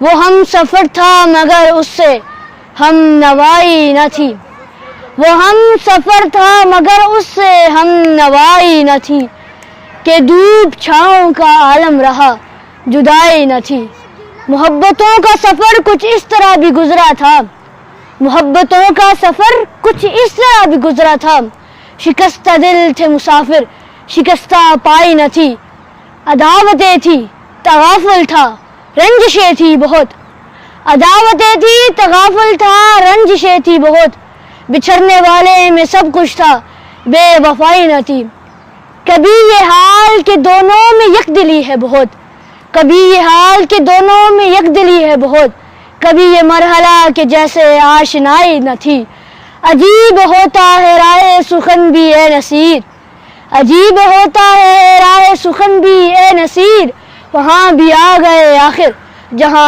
وہ ہم سفر تھا مگر اس سے ہم نوائی نہ تھی، وہ ہم سفر تھا مگر اس سے ہم نوائی نہ تھی، کہ دھوپ چھاؤں کا عالم رہا جدائی نہ تھی۔ محبتوں کا سفر کچھ اس طرح بھی گزرا تھا، محبتوں کا سفر کچھ اس طرح بھی گزرا تھا، شکستہ دل تھے مسافر شکستہ پائی نہ تھی، عداوتیں تھی تغافل تھا رنجشیں تھی بہت، عداوتیں تھی تغافل تھا رنجشیں تھی بہت، بچھڑنے والے میں سب کچھ تھا بے وفائی نہ تھی۔ کبھی یہ حال کہ دونوں میں یک دلی ہے بہت، کبھی یہ حال کہ دونوں میں یک دلی ہے بہت، کبھی یہ مرحلہ کہ جیسے آشنائی نہ تھی۔ عجیب ہوتا ہے راہ سخن بھی اے نصیر، عجیب ہوتا ہے راہ سخن بھی اے نصیر، وہاں بھی آ گئے آخر جہاں